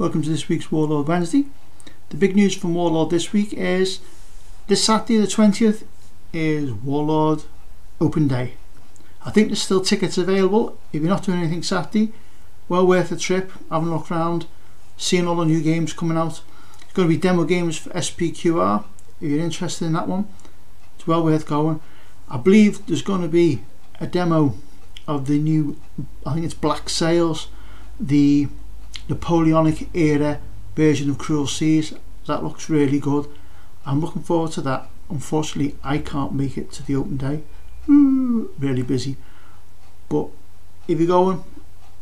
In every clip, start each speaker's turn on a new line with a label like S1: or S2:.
S1: welcome to this week's Warlord Wednesday. The big news from Warlord this week is this Saturday the 20th is Warlord Open Day. I think there's still tickets available. If you're not doing anything Saturday, well worth a trip, having a look around, seeing all the new games coming out. There's going to be demo games for SPQR. If you're interested in that one, it's well worth going. I believe there's going to be a demo of the new, I think it's Black Sails, the Napoleonic era version of Cruel Seas. That looks really good. I'm looking forward to that. Unfortunately, I can't make it to the open day. Really busy. But if you're going,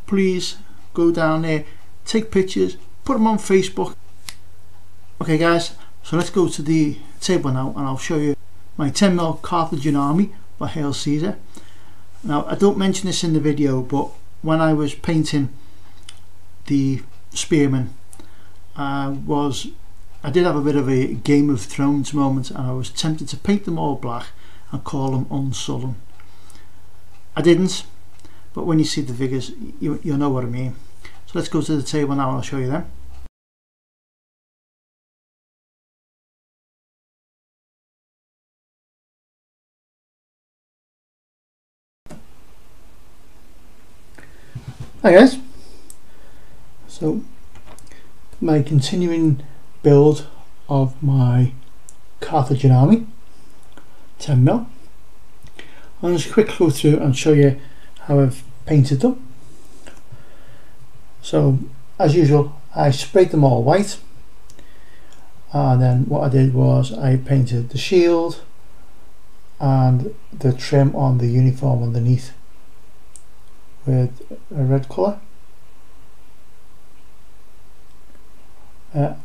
S1: please go down there, take pictures, put them on Facebook. Okay guys, so let's go to the table now and I'll show you my 10mm Carthage army by Hail Caesar. Now, I don't mention this in the video, but when I was painting the spearmen, I did have a bit of a Game of Thrones moment, and I was tempted to paint them all black and call them unsullen. I didn't, but when you see the figures, you'll know what I mean. So let's go to the table now and I'll show you them. Hi guys, so my continuing build of my Carthage army 10mm. I'll just quickly go through and show you how I've painted them. So as usual, I sprayed them all white, and then what I did was I painted the shield and the trim on the uniform underneath with a red colour.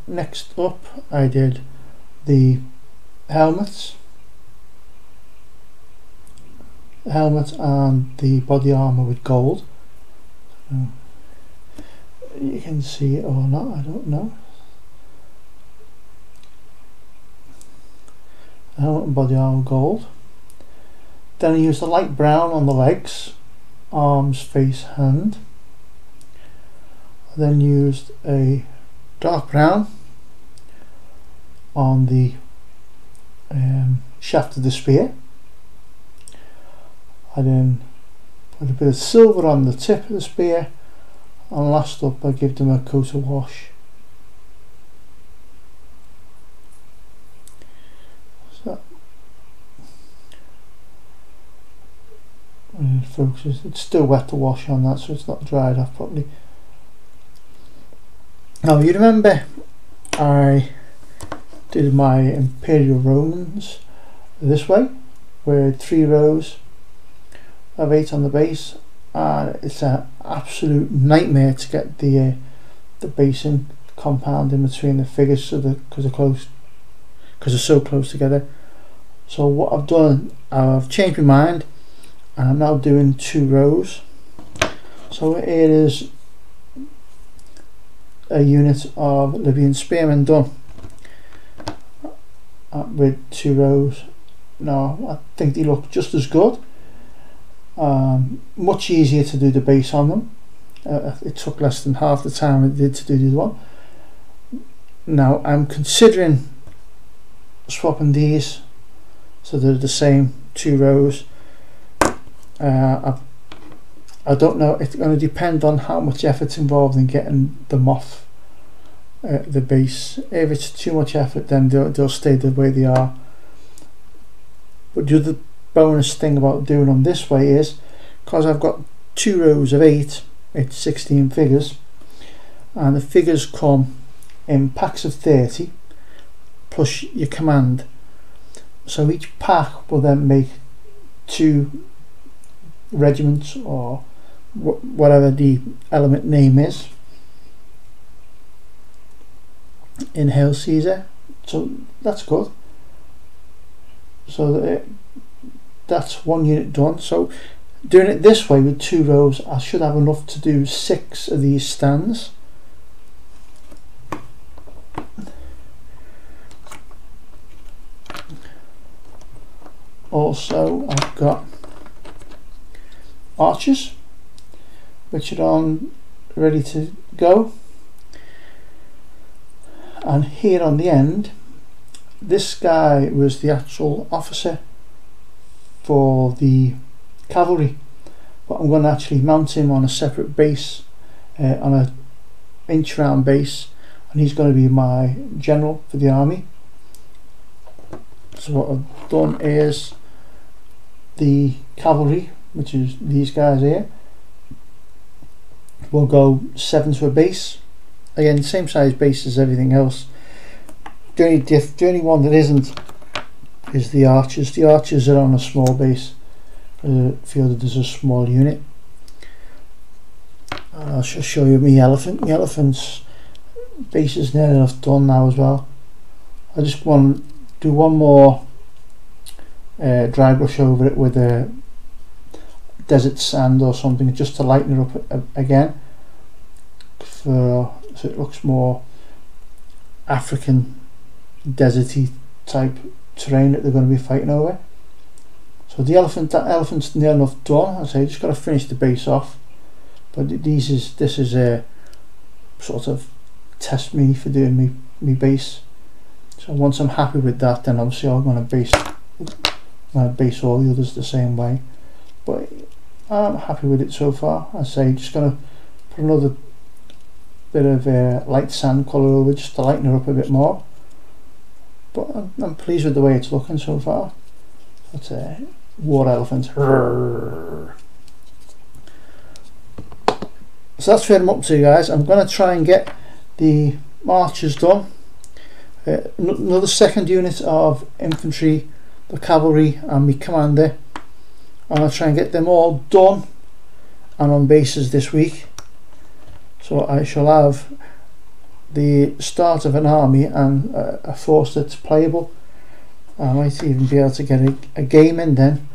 S1: Next up, I did the helmets, and the body armour with gold. You can see it or not, I don't know. Helmet and body armour gold. Then I used a light brown on the legs, arms, face, hand. I then used a dark brown on the shaft of the spear. I then put a bit of silver on the tip of the spear, and last up I give them a coat of wash. So focuses. It's still wet to wash on that, so it's not dried off properly. Now you remember I did my Imperial Romans this way with 3 rows of 8 on the base, and it's an absolute nightmare to get the basing compound in between the figures, so because they're so close together. So what I've done, I've changed my mind and I'm now doing 2 rows. So it is a unit of Libyan spearmen done with 2 rows. Now I think they look just as good. Much easier to do the base on them. It took less than half the time it did to do the one. Now I'm considering swapping these so they're the same 2 rows. I don't know, it's going to depend on how much effort's involved in getting them off the base. If it's too much effort, then they'll stay the way they are. But the other bonus thing about doing them this way is, because I've got 2 rows of 8, it's 16 figures, and the figures come in packs of 30 plus your command. So each pack will then make 2 regiments, or whatever the element name is in Hail Caesar. So that's good. So that's 1 unit done. So doing it this way with 2 rows, I should have enough to do 6 of these stands. Also I've got archers which are on ready to go. And here on the end, this guy was the actual officer for the cavalry, but I'm going to actually mount him on a separate base, on a inch round base, and he's going to be my general for the army. So what I've done is the cavalry, which is these guys here, will go 7 to a base. Again, same size base as everything else. The only one that isn't is the archers. The archers are on a small base. I feel that there's a small unit. I'll just show you my elephant. The elephant's base is near enough done now as well. I just want to do one more dry brush over it with a desert sand or something, just to lighten it up again, so it looks more African deserty type terrain that they're going to be fighting over. So that elephant's near enough done. I say just got to finish the base off, but this is a sort of test me for doing me base. So once I'm happy with that, then obviously I'm going to base all the others the same way. But I'm happy with it so far. I say just going to put another bit of light sand colour over just to lighten it up a bit more. But I'm pleased with the way it's looking so far. That's a war elephant. So that's where I'm up to, guys. I'm going to try and get the marches done. Another second unit of infantry, the cavalry and my commander, and I'll try and get them all done and on bases this week. So I shall have the start of an army and a force that's playable. I might even be able to get a game in then,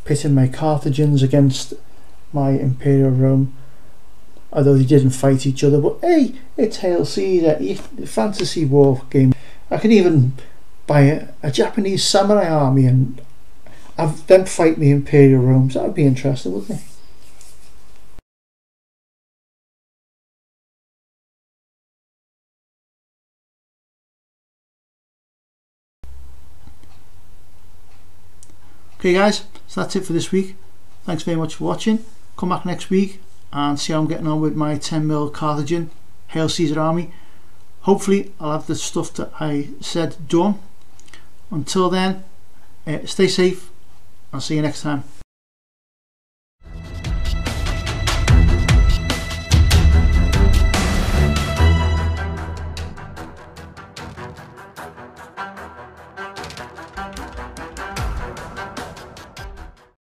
S1: pitting my Carthagins against my Imperial Rome, although they didn't fight each other. But hey, it's Hail Caesar, fantasy war game. I could even buy a Japanese samurai army and have them fight me Imperial Rome. That would be interesting, wouldn't it? Okay guys, so that's it for this week. Thanks very much for watching. Come back next week and see how I'm getting on with my 10mm Carthagin Hail Caesar army. Hopefully I'll have the stuff that I said done. Until then, stay safe. I'll see you next time.